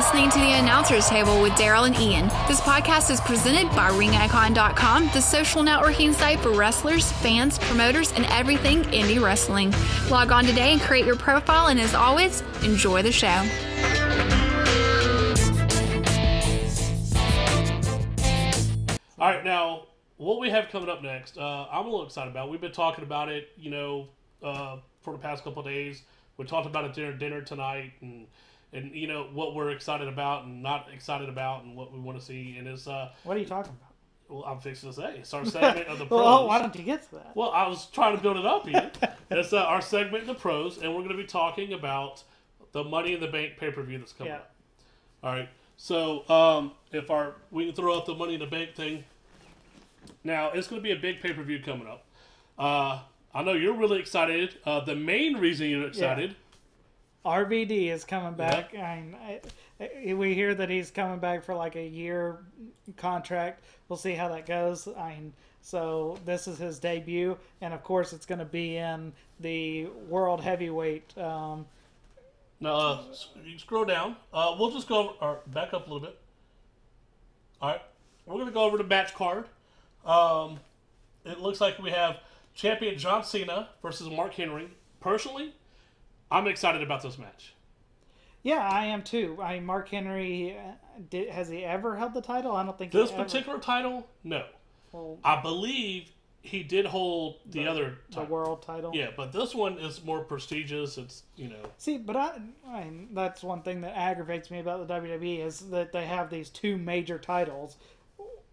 listening to The Announcer's Table with Daryl and Ian. This podcast is presented by RingIcon.com, the social networking site for wrestlers, fans, promoters, and everything indie wrestling. Log on today and create your profile, and as always, enjoy the show. All right, now, what we have coming up next, I'm a little excited about. We've been talking about it, for the past couple of days. We talked about it at dinner tonight, and what we're excited about and not excited about, and what we want to see. And it's what are you talking about? Well, I'm fixing to say it's our segment of the pros. Well, why don't you get to that? Well, I was trying to build it up here. It's our segment of the pros, and we're going to be talking about the Money in the Bank pay-per-view that's coming up. All right, so we can throw out the Money in the Bank thing. Now, it's going to be a big pay-per-view coming up. I know you're really excited. The main reason you're excited... RVD is coming back. Yeah. We hear that he's coming back for like a year contract. We'll see how that goes. So this is his debut, and of course it's going to be in the World Heavyweight. Now, you scroll down. We'll just go back up a little bit. All right. We're going to go over the match card. It looks like we have champion John Cena versus Mark Henry. Personally, I'm excited about this match. Yeah, I am too. Mark Henry, has he ever held the title? I don't think this particular title. No, well, I believe he did hold the other title. The world title. Yeah, but this one is more prestigious. It's See, but that's one thing that aggravates me about the WWE is that they have these two major titles.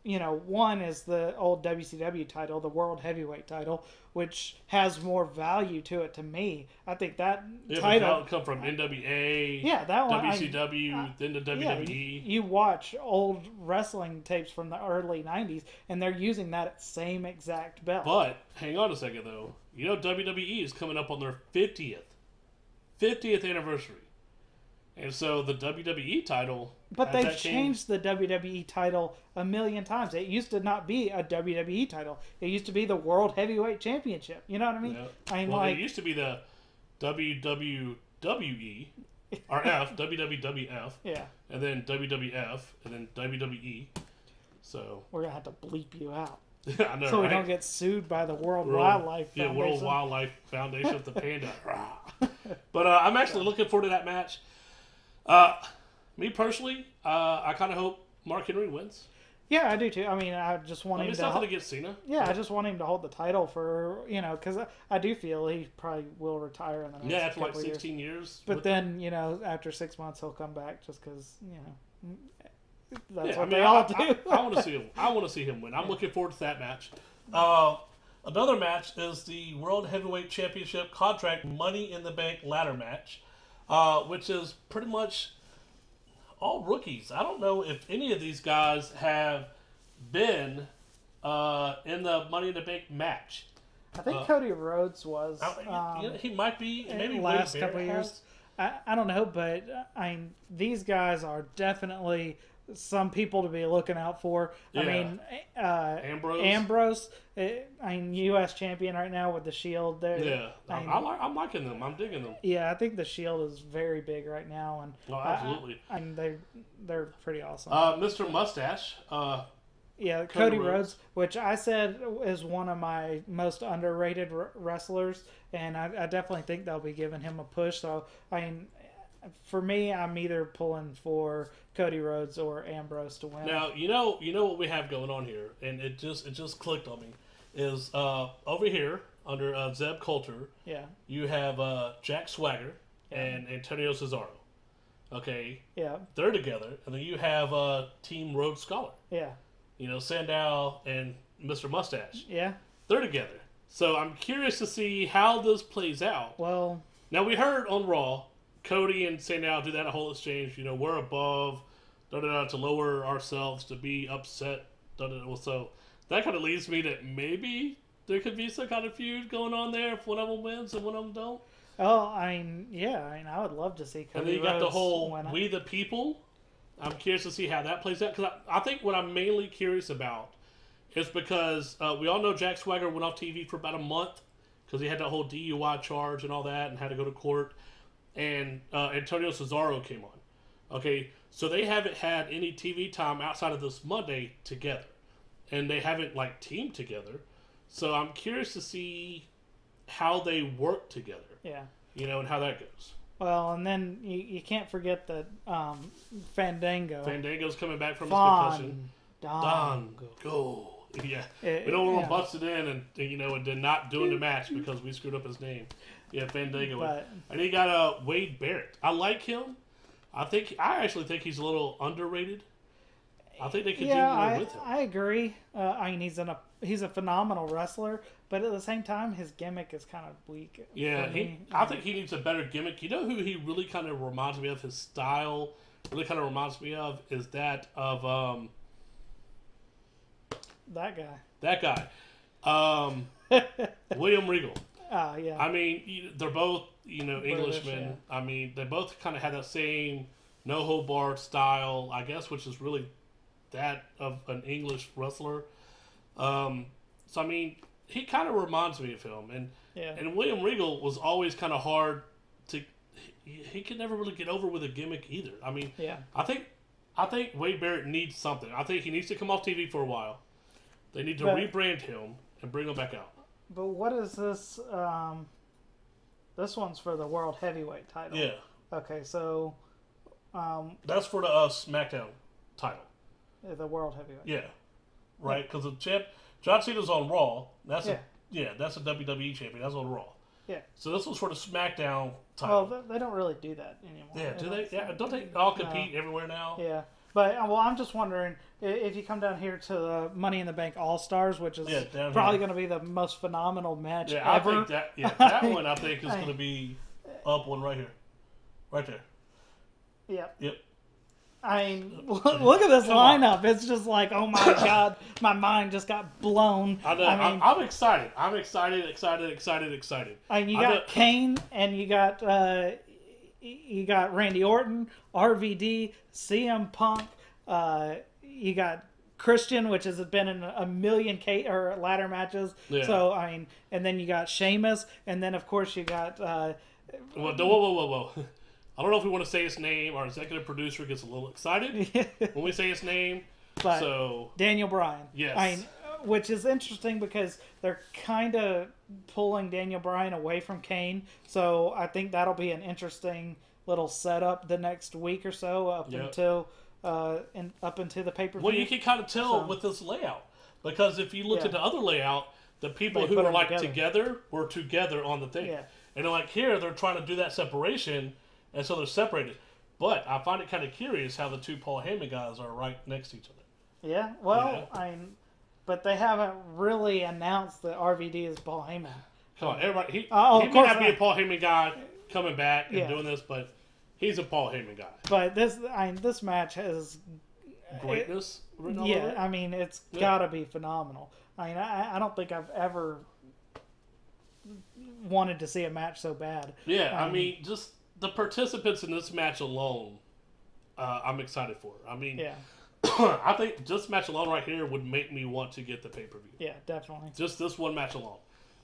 One is the old WCW title, the World Heavyweight title, which has more value to it to me. I think that title... but that would come from NWA, that one, WCW, then the WWE. You watch old wrestling tapes from the early 90s, and they're using that same exact belt. But, hang on a second, though. WWE is coming up on their 50th anniversary. And so the WWE title... But they've changed the WWE title a million times. It used to not be a WWE title. It used to be the World Heavyweight Championship. You know what I mean? Yeah. It used to be the WWE, or WWF. Yeah. And then WWF, and then WWE. So... We're going to have to bleep you out. I know, so we don't get sued by the World Wildlife Foundation. Yeah, World Wildlife Foundation of the Panda. But I'm actually looking forward to that match. Me personally, I kind of hope Mark Henry wins. Yeah, I do too. I just want him to... It's nothing against Cena. Yeah, I just want him to hold the title for, because I do feel he probably will retire in the next after like 16 years. But then, after 6 months, he'll come back just because, that's what they all do. I want to see him. I want to see him win. I'm looking forward to that match. Another match is the World Heavyweight Championship contract Money in the Bank ladder match, which is pretty much all rookies. I don't know if any of these guys have been in the Money in the Bank match. I think Cody Rhodes was. He might be. Maybe last couple of years. I don't know, but these guys are definitely some people to be looking out for. Yeah. Ambrose, U.S. champion right now with the Shield. Yeah, I'm liking them. I'm digging them. Yeah, I think the Shield is very big right now, and absolutely. They're pretty awesome. Mr. Mustache. Yeah, Cody Rhodes, which I said is one of my most underrated wrestlers, and I definitely think they'll be giving him a push. So, for me, I'm either pulling for Cody Rhodes or Ambrose to win. Now, you know what we have going on here, and it just clicked on me, is over here under Zeb Coulter. Yeah. You have Jack Swagger and Antonio Cesaro. Okay. Yeah. They're together, and then you have Team Rhodes Scholar. Yeah. Sandow and Mr. Mustache. Yeah. They're together. So I'm curious to see how this plays out. Well, now we heard on Raw, Cody and Sandow do that whole exchange. We're above, to lower ourselves to be upset. So that kind of leads me that maybe there could be some kind of feud going on there if one of them wins and one of them don't. Oh, I would love to see Cody And then you got Rhodes the whole We the People. I'm curious to see how that plays out. Because I think what I'm mainly curious about is because we all know Jack Swagger went off TV for about a month because he had that whole DUI charge and all that and had to go to court. And Antonio Cesaro came Okay, so they haven't had any TV time outside of this Monday together, and they haven't like teamed together. So I'm curious to see how they work together. Yeah. You know, and how that goes. Well, and then you can't forget that Fandango. Fandango's coming back from his concussion. Dongo. Go. Yeah. We don't want to bust it in and did not doing the match because we screwed up his name. Yeah, Fandango. And he got Wade Barrett. I like him. I actually think he's a little underrated. I think they could do more with him. I agree. I mean, he's a phenomenal wrestler, but at the same time, his gimmick is kind of weak. Yeah, I think he needs a better gimmick. You know who he really kind of reminds me of? His style really kind of reminds me of is that of that guy. That guy, William Regal. Yeah. I mean, they're both Englishmen. Yeah. I mean, they both kind of had that same no hold barred style, I guess, which is really that of an English wrestler. So I mean, he kind of reminds me of him, and William Regal was always kind of hard to. He could never really get over with a gimmick either. I mean, I think Wade Barrett needs something. I think he needs to come off TV for a while. They need to rebrand him and bring him back out. But what is this? This one's for the World Heavyweight title. Yeah. Okay, so. That's for the SmackDown title. The World Heavyweight. Yeah. Right? Because the champ, John Cena's on Raw. That's a WWE champion. That's on Raw. Yeah. So this was for the SmackDown title. Well, they don't really do that anymore. Yeah, do they? Yeah, don't they all compete everywhere now? Yeah. But, I'm just wondering, if you come down here to the Money in the Bank All-Stars, which is probably going to be the most phenomenal match ever. I think that one I think is going to be up one right here. Right there. Yep. I mean, look at this lineup. It's just like, oh my God, my mind just got blown. I know. I'm excited. I'm excited. I mean, you got Kane and you got Randy Orton, RVD, CM Punk. You got Christian, which has been in a million ladder matches. Yeah. So I mean, and then you got Sheamus, and then of course you got. Whoa. I don't know if we want to say his name. Our executive producer gets a little excited when we say his name. But Daniel Bryan. Yes. I mean, which is interesting because they're kind of pulling Daniel Bryan away from Kane. So I think that'll be an interesting little setup the next week or so up until the pay-per-view. Well, you can kind of tell with this layout. Because if you looked at the other layout, the people who were together were together on the thing. Yeah. And like here, they're trying to do that separation. And so they're separated. But I find it kind of curious how the two Paul Heyman guys are right next to each other. Yeah, well, but they haven't really announced that RVD is Paul Heyman. Come on, everybody. He may not be a Paul Heyman guy coming back and doing this, but he's a Paul Heyman guy. But this match has greatness. I mean, it's got to be phenomenal. I mean, I don't think I've ever wanted to see a match so bad. Yeah, I mean, just the participants in this match alone, I'm excited for. I mean, I think this match alone right here would make me want to get the pay-per-view. Yeah, definitely. Just this one match alone.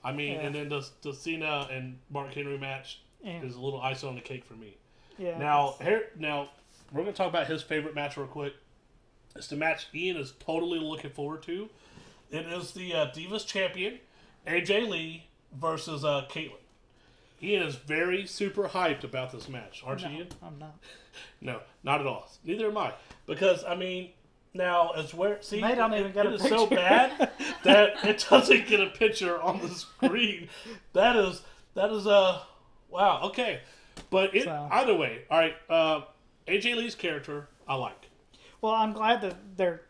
I mean, and then the Cena and Mark Henry match is a little icing on the cake for me. Yeah. Now we're going to talk about his favorite match real quick. It's the match Ian is totally looking forward to. It is the Divas Champion, AJ Lee versus Caitlyn. Ian is very super hyped about this match, aren't you, Ian? I'm not. No, not at all. Neither am I. Because, I mean, now, it's where... See, they don't even get a picture. It is so bad that it doesn't get a picture on the screen. That is wow, okay. But either way, all right, AJ Lee's character, I like. Well, I'm glad that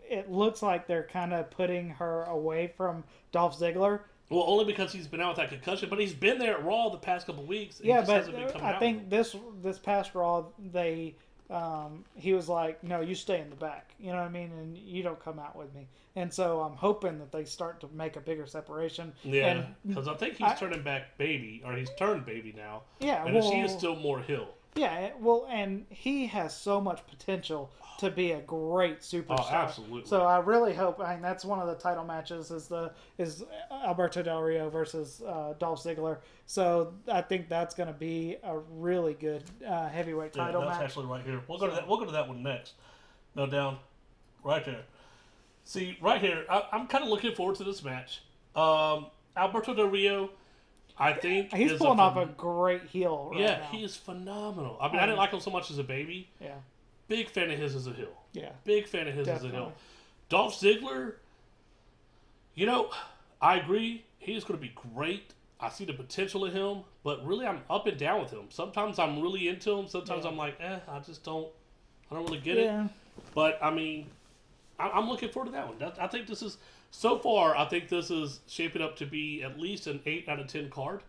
it looks like they're kind of putting her away from Dolph Ziggler. Well, only because he's been out with that concussion, but he's been there at Raw the past couple of weeks. Yeah, but I think this past Raw, he was like, no, you stay in the back. You know what I mean? And you don't come out with me. And so I'm hoping that they start to make a bigger separation. Yeah, because I think he's turning back baby, or he's turned baby now. Yeah, and she is still more heel. Yeah, well, and he has so much potential to be a great superstar. Oh, absolutely. So I really hope. That's one of the title matches is Alberto Del Rio versus Dolph Ziggler. So I think that's going to be a really good heavyweight title match. That's actually right here. We'll go to that. We'll go to that one next. No, down, right there. See, right here, I'm kind of looking forward to this match. Alberto Del Rio, I think he's pulling off a great heel. Now. He is phenomenal. I mean, I didn't like him so much as a baby. Yeah. Big fan of his as a heel. Yeah. Big fan of his as a heel. Dolph Ziggler, I agree. He is going to be great. I see the potential in him, but really I'm up and down with him. Sometimes I'm really into him. Sometimes I'm like, I don't really get it. But, I mean, I'm looking forward to that one. I think this is, so far, I think this is shaping up to be at least an 8 out of 10 card.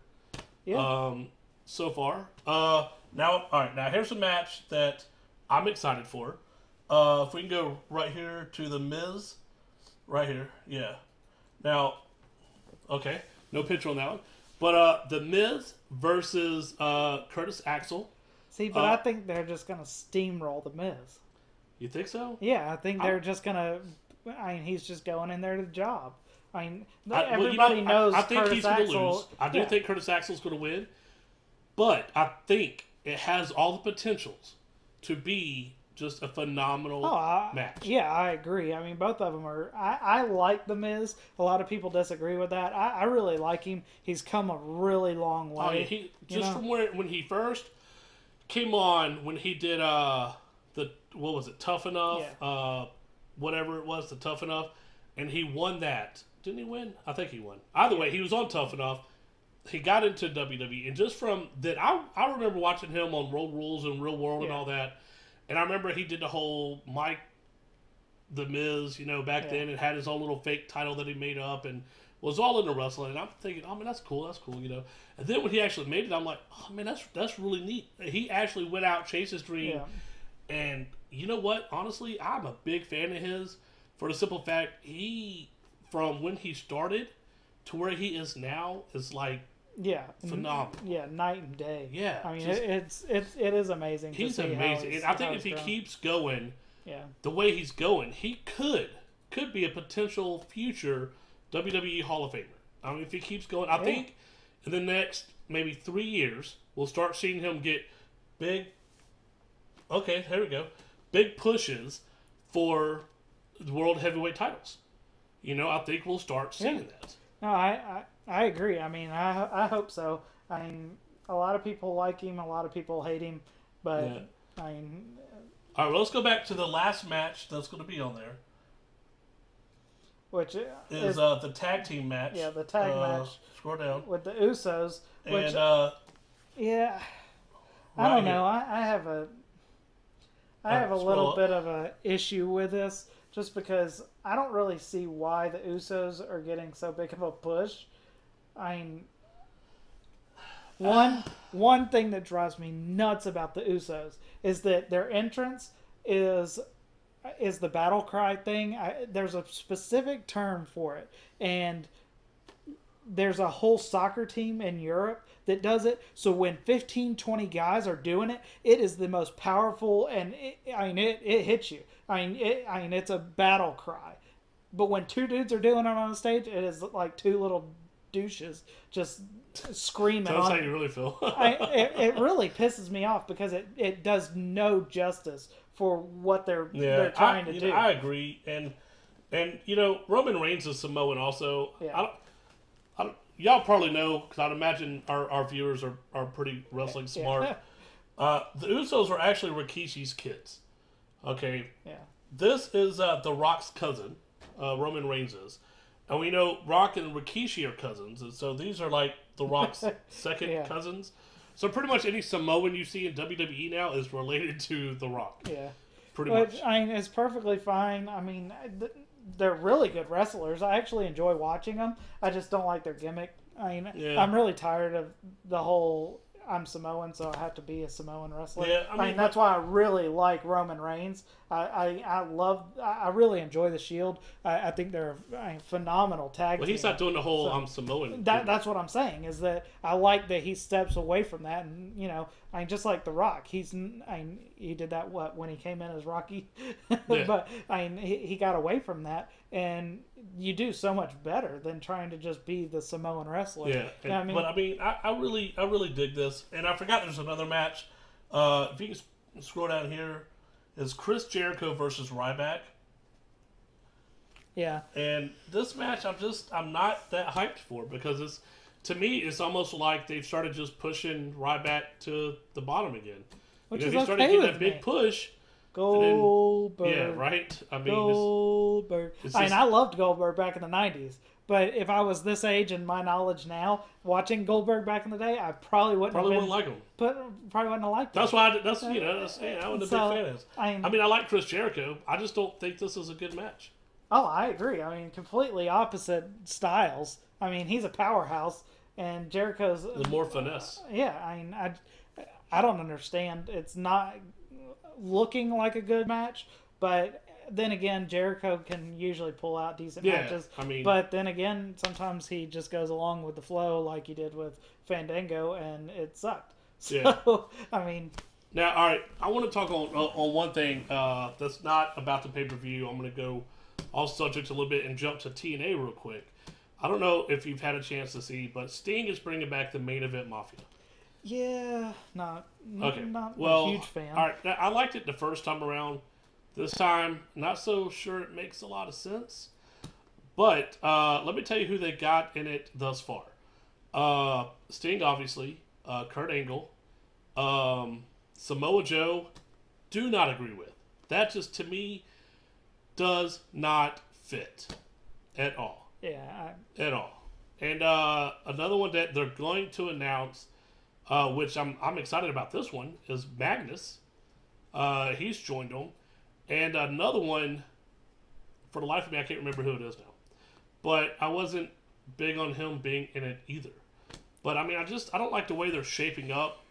Yeah. So far. Now here's a match that I'm excited for. If we can go right here to The Miz. Right here. Yeah. Now, okay. No picture on that one. But The Miz versus Curtis Axel. See, but I think they're just going to steamroll The Miz. You think so? Yeah, I think they're just going to... he's just going in there to the job. Everybody knows I think Curtis he's going to Axel, lose. I do think Curtis Axel's going to win. But I think it has all the potentials to be just a phenomenal match. Yeah, I agree. I mean, both of them are... I like The Miz. A lot of people disagree with that. I really like him. He's come a really long way. From when he first came on, when he did what was it, Tough Enough? Yeah. Whatever it was, the Tough Enough. And he won that. Didn't he win? I think he won. Either way, he was on Tough Enough. He got into WWE. And just from that, I remember watching him on Road Rules and Real World and all that. And I remember he did the whole Mike The Miz, back then, and had his own little fake title that he made up and was all into wrestling. And I'm thinking, oh, man, that's cool. And then when he actually made it, I'm like, oh, man, that's really neat. He actually went out, chased his dream. Yeah. And you know what? Honestly, I'm a big fan of his for the simple fact from when he started to where he is now is like phenomenal. Yeah, night and day. Yeah. I mean, it is amazing. He's amazing. And I think if he keeps going the way he's going, he could be a potential future WWE Hall of Famer. I mean, if he keeps going, I think in the next maybe 3 years, we'll start seeing him get big. Okay, there we go. Big pushes for the world heavyweight titles. I think we'll start seeing that. No, I agree. I mean, I hope so. I mean, a lot of people like him, a lot of people hate him, but I mean. All right, well, let's go back to the last match that's going to be on there. Which is the tag team match. Yeah, the tag match. Scroll down. With the Usos. Which, and, I don't know. I have a little bit of a issue with this, just because I don't really see why the Usos are getting so big of a push. I mean, one thing that drives me nuts about the Usos is that their entrance is the battle cry thing. There's a specific term for it, and there's a whole soccer team in Europe that does it. So when 15, 20 guys are doing it, it is the most powerful, and it hits you. It's a battle cry. But when two dudes are doing it on the stage, it is like two little douches just screaming. That's how you really feel. It really pisses me off because it does no justice for what they're trying to do. I agree, and Roman Reigns is Samoan also. Yeah. Y'all probably know, because I'd imagine our viewers are pretty wrestling smart. The Usos are actually Rikishi's kids. Okay. Yeah. This is The Rock's cousin, Roman Reigns is. And we know Rock and Rikishi are cousins, and so these are like The Rock's second cousins. So pretty much any Samoan you see in WWE now is related to The Rock. Yeah. Pretty much. I mean, it's perfectly fine. I mean, they're really good wrestlers. I actually enjoy watching them. I just don't like their gimmick. I mean, I'm really tired of the whole... I'm Samoan, so I have to be a Samoan wrestler. Yeah, I mean that's why I really like Roman Reigns. I really enjoy the Shield. I think they're a phenomenal tag Well, team. he's not doing the whole I'm Samoan. That's what I'm saying, is that I like that he steps away from that, and just like The Rock, he did that when he came in as Rocky, Yeah. but he got away from that, and you do so much better than trying to just be the Samoan wrestler. Yeah, but I really dig this, and I forgot there's another match. If you can scroll down here, is Chris Jericho versus Ryback. Yeah. And this match, I'm not that hyped for, because to me it's almost like they've started just pushing Ryback to the bottom again. Which he is started okay getting with that big me. push. Goldberg. Yeah, right. I mean, Goldberg. I loved Goldberg back in the 90s. But if I was this age and my knowledge now, watching Goldberg back in the day, I probably wouldn't like him. Probably wouldn't have liked him. That's why I wasn't a big fan of. I like Chris Jericho. I just don't think this is a good match. Oh, I agree. I mean, completely opposite styles. I mean, he's a powerhouse, and Jericho's the more finesse. Yeah, I mean, I don't understand. It's not looking like a good match, but then again, Jericho can usually pull out decent matches. But then again, sometimes he just goes along with the flow, like he did with Fandango, and it sucked. So, yeah. I mean. Now, all right, I want to talk on one thing that's not about the pay-per-view. I'm going to go off subject a little bit and jump to TNA real quick. I don't know if you've had a chance to see, but Sting is bringing back the Main Event Mafia. Yeah, not a huge fan. All right, I liked it the first time around. This time, not so sure it makes a lot of sense. But let me tell you who they got in it thus far. Sting, obviously. Kurt Angle. Samoa Joe, do not agree with. That just, to me, does not fit at all. Yeah. At all. And another one that they're going to announce, which I'm excited about this one, is Magnus. He's joined them. And another one, for the life of me, I can't remember who it is now. But I wasn't big on him being in it either. But, I mean, I don't like the way they're shaping up.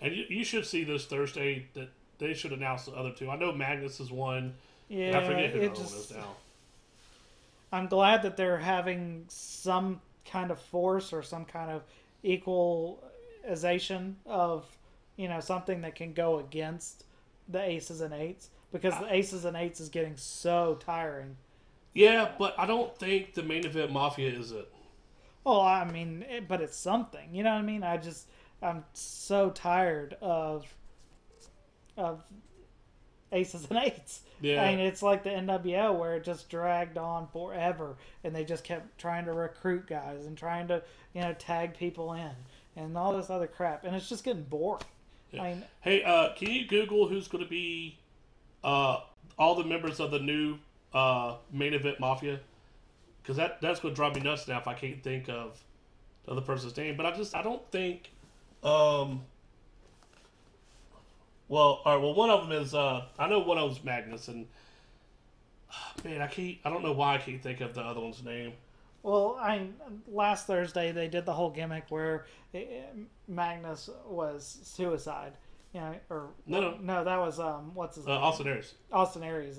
And you should see this Thursday that they should announce the other two. I know Magnus is one. Yeah, I forget who the other one is now. I'm glad that they're having some kind of force or some kind of equalization of, something that can go against the aces and eights. Because the aces and eights is getting so tiring. Yeah, but I don't think the Main Event Mafia is it. Well, I mean, but it's something. You know what I mean? I'm so tired of aces and eights. Yeah. I mean, it's like the NWO where it just dragged on forever, and they just kept trying to recruit guys and trying to, tag people in and all this other crap, and it's just getting boring. Yeah. I mean, hey, can you Google who's going to be all the members of the new Main Event Mafia? Because that's going to drive me nuts now if I can't think of the other person's name. But I don't think. Well, all right. Well, one of them is I know one of them's Magnus, and man, I don't know why I can't think of the other one's name. Well, last Thursday they did the whole gimmick where Magnus was suicide. No, that was what's his name? Austin Aries. Austin Aries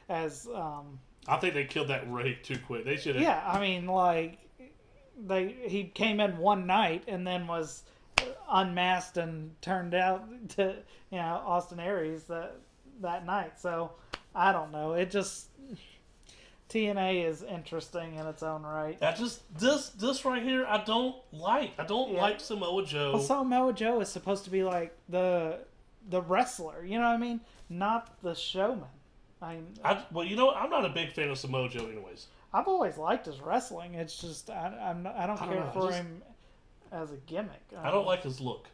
as I think they killed that way too quick. They should have. Yeah, I mean, like he came in one night and then was unmasked and turned out to Austin Aries that night. So I don't know. It just TNA is interesting in its own right. This right here I don't like. I don't like Samoa Joe. Well, Samoa Joe is supposed to be like the wrestler. You know what I mean? Not the showman. I'm not a big fan of Samoa Joe anyways. I've always liked his wrestling. It's just I don't care for him as a gimmick. I don't like his look.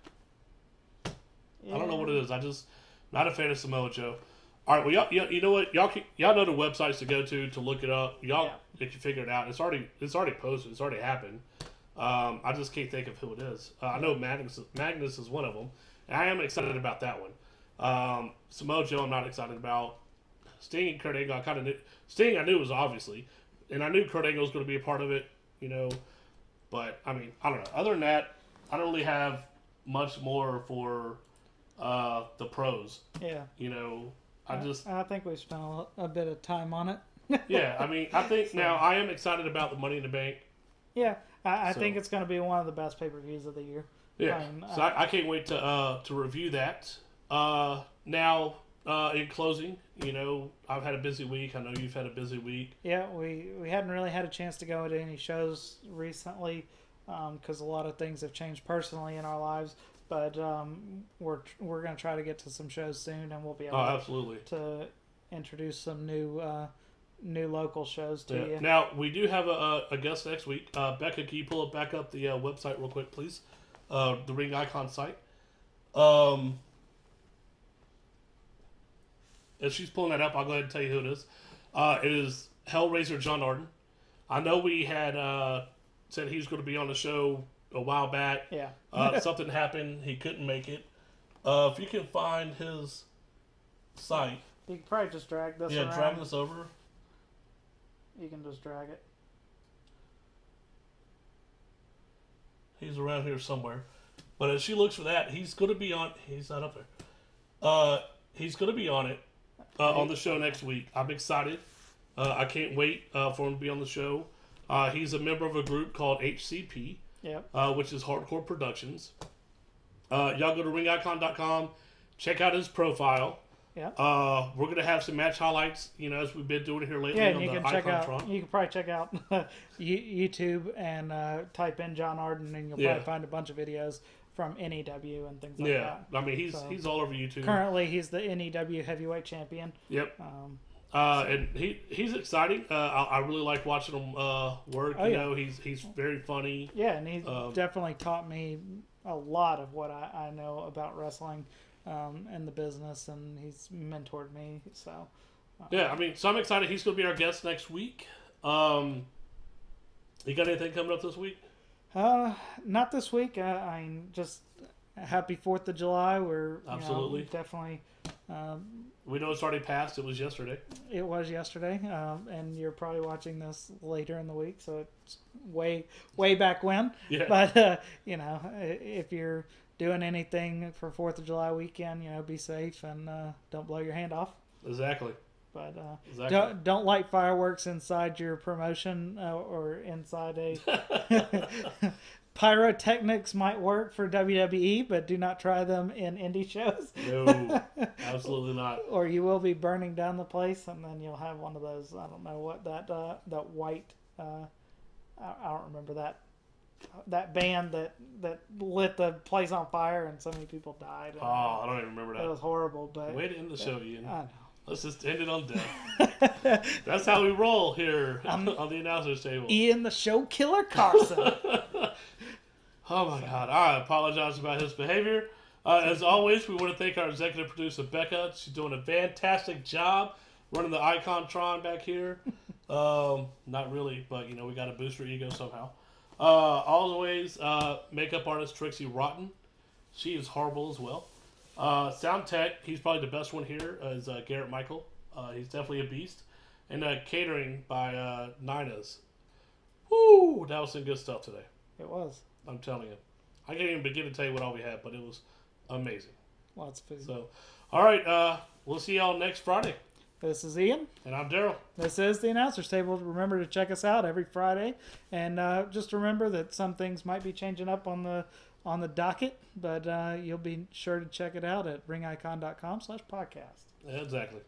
Yeah. I don't know what it is. I just not a fan of Samoa Joe. All right, well, you know what? Y'all know the websites to go to look it up. Y'all can figure it out. It's already posted. It's already happened. I just can't think of who it is. I know Magnus is one of them. And I am excited about that one. Samoa Joe, I'm not excited about. Sting and Kurt Angle, I kind of knew. Sting, I knew was obviously, and I knew Kurt Angle was going to be a part of it. But I mean, I don't know. Other than that, I don't really have much more for the pros. Yeah. I think we spent a bit of time on it. Yeah, I mean, I think now I am excited about the Money in the Bank. Yeah, I think it's going to be one of the best pay-per-views of the year. Yeah, so I can't wait to review that. Now, in closing, I've had a busy week. I know you've had a busy week. Yeah, we hadn't really had a chance to go to any shows recently because a lot of things have changed personally in our lives. But we're going to try to get to some shows soon, and we'll be able absolutely. to introduce some new local shows to you. Now, we do have a guest next week. Becca, can you pull it back up the website real quick, please? The Ring Icon site. As she's pulling that up, I'll go ahead and tell you who it is. It is Hellraiser John Arden. I know we had said he was going to be on the show a while back. Yeah. Something happened. He couldn't make it. If you can find his site. You can probably just drag this around. Yeah, drag this over. You can just drag it. He's around here somewhere. But as she looks for that, he's going to be on... He's not up there. He's going to be on it on the show next week. I'm excited. I can't wait for him to be on the show. He's a member of a group called HCP, which is Hardcore Productions. Y'all go to ringicon.com. Check out his profile. Yeah. We're going to have some match highlights, as we've been doing here lately and on you the can check out. Icontron. You can probably check out YouTube and type in John Arden, and you'll probably find a bunch of videos from NEW and things like that. Yeah, I mean he's all over YouTube. Currently, he's the NEW Heavyweight Champion. Yep. And he's exciting. I really like watching him work. He's very funny. Yeah, and he's definitely taught me a lot of what I know about wrestling. And the business, and he's mentored me. So, so I'm excited. He's going to be our guest next week. You got anything coming up this week? Not this week. I mean, just happy 4th of July. We're absolutely definitely. We know it's already passed. It was yesterday. It was yesterday, and you're probably watching this later in the week, so it's way back when. Yeah. But if you're doing anything for 4th of July weekend, be safe and don't blow your hand off. Exactly. But exactly. don't light fireworks inside your promotion or inside a... Pyrotechnics might work for WWE, but do not try them in indie shows. No, absolutely not. Or you will be burning down the place, and then you'll have one of those, I don't know what that white... I don't remember that band that lit the place on fire and so many people died. I don't even remember that. It was horrible. But way to end the show, Ian. I know. Let's just end it on death. That's how we roll here on the announcer's table. Ian the Show Killer Carson. Oh my God. I apologize about his behavior. As always, we want to thank our executive producer, Becca. She's doing a fantastic job running the Icontron back here. Not really, but we got to boost her ego somehow. Always, makeup artist Trixie Rotten. She is horrible as well. Sound tech, he's probably the best one here, is Garrett Michael. He's definitely a beast. And catering by Nina's. Woo! That was some good stuff today. It was. I'm telling you. I can't even begin to tell you what all we had, but it was amazing. Lots of food. So, all right, we'll see y'all next Friday. This is Ian. And I'm Daryl. This is the Announcer's Table. Remember to check us out every Friday. And just remember that some things might be changing up on the docket, but you'll be sure to check it out at ringicon.com/podcast. Exactly.